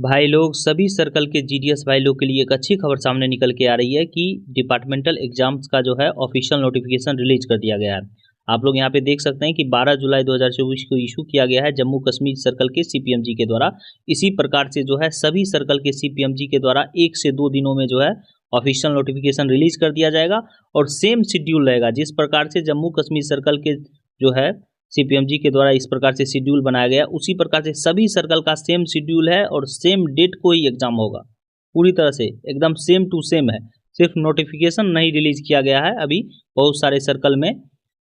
भाई लोग सभी सर्कल के जीडीएस भाई लोग के लिए एक अच्छी खबर सामने निकल के आ रही है कि डिपार्टमेंटल एग्जाम्स का जो है ऑफिशियल नोटिफिकेशन रिलीज कर दिया गया है। आप लोग यहाँ पे देख सकते हैं कि 12 जुलाई 2024 को इशू किया गया है जम्मू कश्मीर सर्कल के सीपीएमजी के द्वारा। इसी प्रकार से जो है सभी सर्कल के सीपीएमजी के द्वारा 1 से 2 दिनों में जो है ऑफिशियल नोटिफिकेशन रिलीज कर दिया जाएगा और सेम शेड्यूल रहेगा। जिस प्रकार से जम्मू कश्मीर सर्कल के जो है सीपीएमजी के द्वारा इस प्रकार से शेड्यूल बनाया गया, उसी प्रकार से सभी सर्कल का सेम शेड्यूल है और सेम डेट को ही एग्जाम होगा। पूरी तरह से एकदम सेम टू सेम है। सिर्फ नोटिफिकेशन नहीं रिलीज किया गया है अभी बहुत सारे सर्कल में,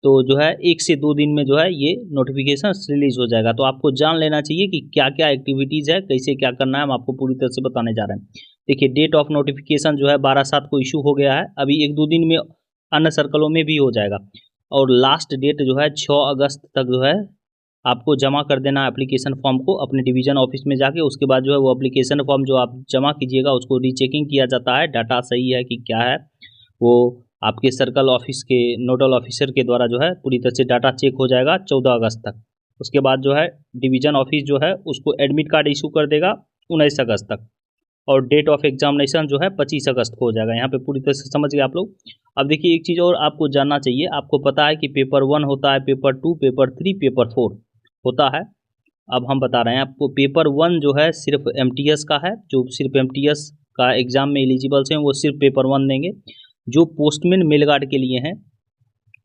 तो जो है 1 से 2 दिन में जो है ये नोटिफिकेशन रिलीज हो जाएगा। तो आपको जान लेना चाहिए कि क्या क्या एक्टिविटीज़ है, कैसे क्या करना है, हम आपको पूरी तरह से बताने जा रहे हैं। देखिए, डेट ऑफ नोटिफिकेशन जो है 12/7 को इशू हो गया है, अभी 1-2 दिन में अन्य सर्कलों में भी हो जाएगा। और लास्ट डेट जो है 6 अगस्त तक जो है आपको जमा कर देना एप्लीकेशन फॉर्म को अपने डिवीज़न ऑफिस में जाके। उसके बाद जो है वो एप्लीकेशन फॉर्म जो आप जमा कीजिएगा उसको रीचेकिंग किया जाता है, डाटा सही है कि क्या है, वो आपके सर्कल ऑफिस के नोडल ऑफिसर के द्वारा जो है पूरी तरह से डाटा चेक हो जाएगा 14 अगस्त तक। उसके बाद जो है डिवीज़न ऑफिस जो है उसको एडमिट कार्ड इशू कर देगा 19 अगस्त तक और डेट ऑफ एग्जामिनेशन जो है 25 अगस्त को हो जाएगा। यहाँ पे पूरी तरह से समझ गए आप लोग। अब देखिए, एक चीज़ और आपको जानना चाहिए। आपको पता है कि पेपर 1 होता है, पेपर 2, पेपर 3, पेपर 4 होता है। अब हम बता रहे हैं आपको, पेपर 1 जो है सिर्फ एमटीएस का है। जो सिर्फ एमटीएस का एग्ज़ाम में एलिजिबल्स हैं वो सिर्फ पेपर 1 देंगे। जो पोस्टमैन मेल गार्ड के लिए हैं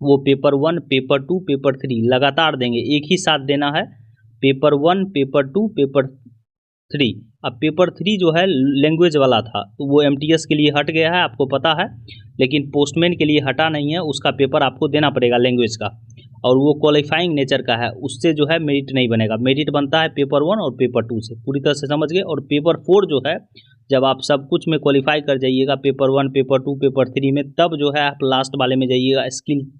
वो पेपर 1, पेपर 2, पेपर 3 लगातार देंगे, एक ही साथ देना है। Paper 1, paper 2, paper 3। अब पेपर 3 जो है लैंग्वेज वाला था तो वो एमटीएस के लिए हट गया है, आपको पता है। लेकिन पोस्टमैन के लिए हटा नहीं है, उसका पेपर आपको देना पड़ेगा लैंग्वेज का, और वो क्वालिफाइंग नेचर का है, उससे जो है मेरिट नहीं बनेगा। मेरिट बनता है पेपर 1 और पेपर 2 से, पूरी तरह से समझ गए। और पेपर 4 जो है जब आप सब कुछ में क्वालिफाई कर जाइएगा, पेपर 1, पेपर 2, पेपर 3 में, तब जो है आप लास्ट वाले में जाइएगा, स्किल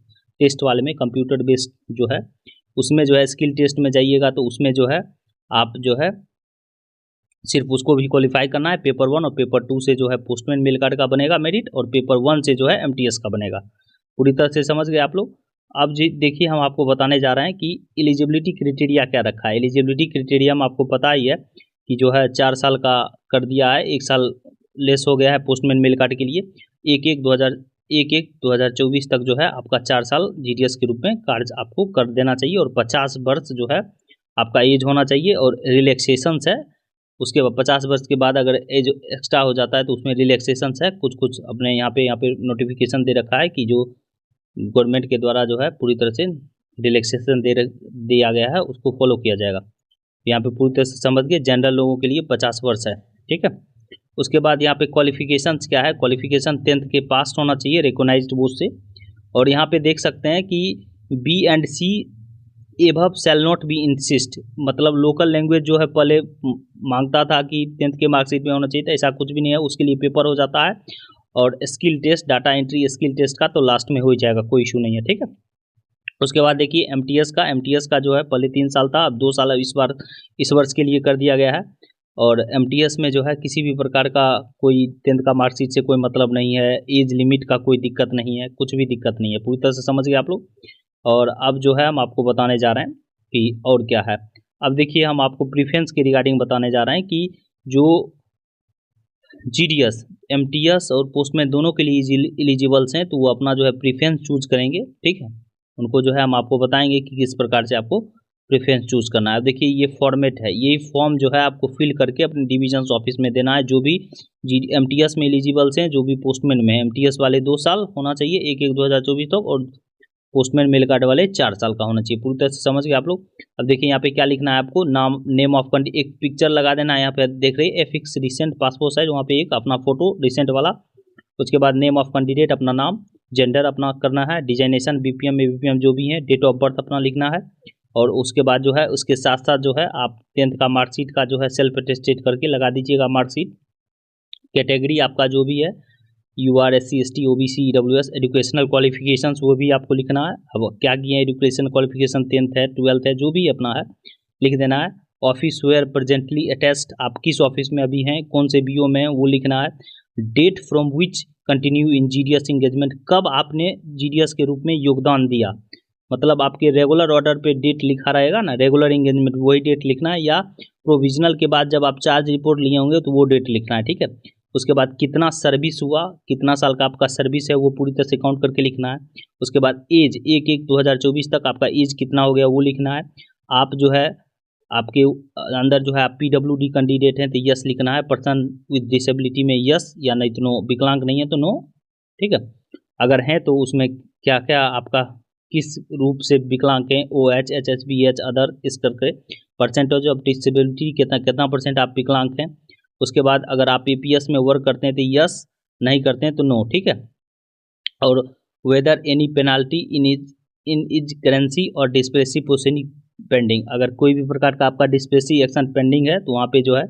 टेस्ट वाले में, कंप्यूटर बेस्ड जो है उसमें जो है स्किल टेस्ट में जाइएगा, तो उसमें जो है आप जो है सिर्फ उसको भी क्वालिफाई करना है। पेपर 1 और पेपर 2 से जो है पोस्टमैन मेल कार्ड का बनेगा मेरिट, और पेपर 1 से जो है एमटीएस का बनेगा। पूरी तरह से समझ गए आप लोग। अब जी देखिए, हम आपको बताने जा रहे हैं कि एलिजिबिलिटी क्राइटेरिया क्या रखा है। एलिजिबिलिटी क्राइटेरिया में आपको पता ही है कि जो है 4 साल का कर दिया है, 1 साल लेस हो गया है पोस्टमैन मेल कार्ड के लिए। 1/1/2024 तक जो है आपका 4 साल जीडीएस के रूप में कार्य आपको कर देना चाहिए, और 50 वर्ष जो है आपका एज होना चाहिए। और रिलैक्सेशंस है, उसके बाद 50 वर्ष के बाद अगर एज एक्स्ट्रा हो जाता है तो उसमें रिलैक्सेशंस है। कुछ कुछ अपने यहाँ पे नोटिफिकेशन दे रखा है कि जो गवर्नमेंट के द्वारा जो है पूरी तरह से रिलैक्सेशन दिया गया है, उसको फॉलो किया जाएगा। यहाँ पे पूरी तरह से समझ गए, जनरल लोगों के लिए 50 वर्ष है, ठीक है। उसके बाद यहाँ पे क्वालिफिकेशंस क्या है, क्वालिफिकेशन 10th के पास होना चाहिए रिकॉग्नाइज्ड बोर्ड से। और यहाँ पे देख सकते हैं कि बी एंड सी एभव शैल नॉट बी इंसिस्ट, मतलब लोकल लैंग्वेज जो है पहले मांगता था कि 10th के मार्कशीट में होना चाहिए था, ऐसा कुछ भी नहीं है, उसके लिए पेपर हो जाता है। और skill test, data entry skill test का तो लास्ट में हो ही जाएगा, कोई इशू नहीं है, ठीक है। उसके बाद देखिए एमटीएस का जो है पहले 3 साल था, अब 2 साल इस वर्ष के लिए कर दिया गया है। और एमटीएस में जो है किसी भी प्रकार का कोई 10th का मार्कशीट से कोई मतलब नहीं है, एज लिमिट का कोई दिक्कत नहीं है, कुछ भी दिक्कत नहीं है, पूरी तरह से समझ गए आप लोग। और अब जो है हम आपको बताने जा रहे हैं कि और क्या है। अब देखिए, हम आपको प्रीफरेंस के रिगार्डिंग बताने जा रहे हैं कि जो जीडीएस, एमटीएस और पोस्टमैन दोनों के लिए एलिजिबल्स हैं, तो वो अपना जो है प्रीफरेंस चूज करेंगे, ठीक है। उनको जो है हम आपको बताएंगे कि किस प्रकार से आपको प्रेफरेंस चूज करना है। देखिए, ये फॉर्मेट है, यही फॉर्म जो है आपको फिल करके अपने डिवीजन ऑफिस में देना है। जो भी एमटीएस में एलिजिबल्स हैं, जो भी पोस्टमैन में, एमटीएस वाले 2 साल होना चाहिए 1/1/2024 तक, और पोस्टमैन मेल कार्ड वाले 4 साल का होना चाहिए। पूरी तरह से समझ गए आप लोग। अब देखिए यहाँ पे क्या लिखना है आपको, नाम, नेम ऑफ कंट्री, एक पिक्चर लगा देना है। यहाँ पे देख रहे हैं एफिक्स रिसेंट पासपोर्ट साइज, वहाँ पे एक अपना फोटो रिसेंट वाला। उसके बाद नेम ऑफ कैंडिडेट, अपना नाम, जेंडर अपना करना है, डिजाइनेशन बीपीएम एबीपीएम जो भी है, डेट ऑफ बर्थ अपना लिखना है। और उसके बाद जो है उसके साथ साथ जो है आप 10th का मार्कशीट का जो है सेल्फ अटेस्टेड करके लगा दीजिएगा मार्कशीट। कैटेगरी आपका जो भी है, UR SC ST OBC EWS, educational qualifications वो भी आपको लिखना है। अब क्या किए हैं, एजुकेशन क्वालिफिकेशन 10th है, 12th है, जो भी अपना है लिख देना है। ऑफिस वेयर प्रेजेंटली अटेस्ट, आप किस ऑफिस में अभी हैं, कौन से BO में हैं, वो लिखना है। Date from which continue in GDS engagement, कब आपने GDS के रूप में योगदान दिया, मतलब आपके रेगुलर ऑर्डर पे डेट लिखा रहेगा ना, रेगुलर एंगेजमेंट, वही डेट लिखना है, या प्रोविजनल के बाद जब आप चार्ज रिपोर्ट लिए होंगे तो वो डेट लिखना है, ठीक है। उसके बाद कितना सर्विस हुआ, कितना साल का आपका सर्विस है वो पूरी तरह से काउंट करके लिखना है। उसके बाद एज 1/1/2024 तक आपका एज कितना हो गया वो लिखना है। आप जो है आपके अंदर जो है आप PWD कैंडिडेट हैं तो यस लिखना है, पर्सन विद डिसेबिलिटी में यस, या नहीं तो नो, विकलांग नहीं है तो नो, ठीक है। अगर हैं तो उसमें क्या क्या आपका किस रूप से विकलांग हैं, OH, HHBH अदर, इस करके परसेंटेज ऑफ डिसेबिलिटी कितना कितना परसेंट आप विकलांग हैं। उसके बाद अगर आप APS में वर्क करते हैं तो यस, नहीं करते हैं तो नो, ठीक है। और whether any penalty in is currency और डिस्प्रेसिव प्रोसीडिंग पेंडिंग, अगर कोई भी प्रकार का आपका डिस्प्रेसिव एक्शन पेंडिंग है तो वहाँ पे जो है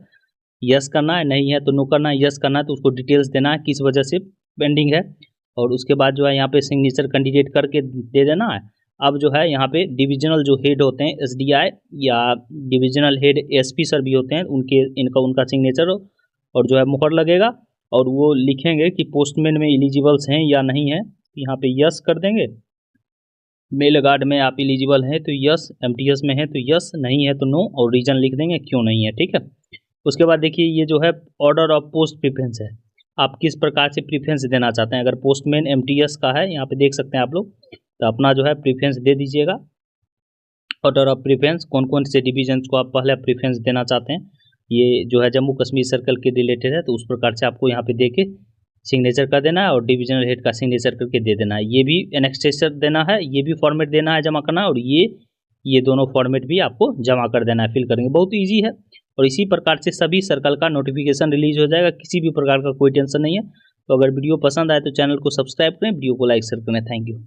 यस करना है, नहीं है तो नो करना है। यस करना है तो उसको डिटेल्स देना है किस वजह से पेंडिंग है, और उसके बाद जो है यहाँ पे सिग्नेचर कैंडिडेट करके दे देना है। अब जो है यहाँ पे डिविजनल जो हेड होते हैं SDI या डिविजनल हेड SP सर भी होते हैं, उनका सिग्नेचर और जो है मुहर लगेगा, और वो लिखेंगे कि पोस्टमैन में एलिजिबल्स हैं या नहीं है, यहाँ पे यस कर देंगे। मेल गार्ड में आप एलिजिबल हैं तो यस, MTS में है तो यस, नहीं है तो नो, और रीजन लिख देंगे क्यों नहीं है, ठीक है। उसके बाद देखिए ये जो है ऑर्डर ऑफ पोस्ट प्रीफरेंस है, आप किस प्रकार से प्रीफरेंस देना चाहते हैं। अगर पोस्टमैन MTS का है, यहाँ पे देख सकते हैं आप लोग, तो अपना जो है प्रीफरेंस दे दीजिएगा। ऑर्डर ऑफ प्रीफरेंस कौन कौन से डिवीजन को आप पहले प्रीफरेंस देना चाहते हैं, ये जो है जम्मू कश्मीर सर्कल के रिलेटेड है, तो उस प्रकार से आपको यहाँ पे दे के सिग्नेचर कर देना है और डिविजनल हेड का सिग्नेचर करके दे देना है। ये भी एनेक्सेचर देना है, ये भी फॉर्मेट देना है, जमा करना है, और ये दोनों फॉर्मेट भी आपको जमा कर देना है, फिल करेंगे, बहुत ईजी है। और इसी प्रकार से सभी सर्कल का नोटिफिकेशन रिलीज हो जाएगा, किसी भी प्रकार का कोई टेंशन नहीं है। तो अगर वीडियो पसंद आए तो चैनल को सब्सक्राइब करें, वीडियो को लाइक शेयर करें। Thank you.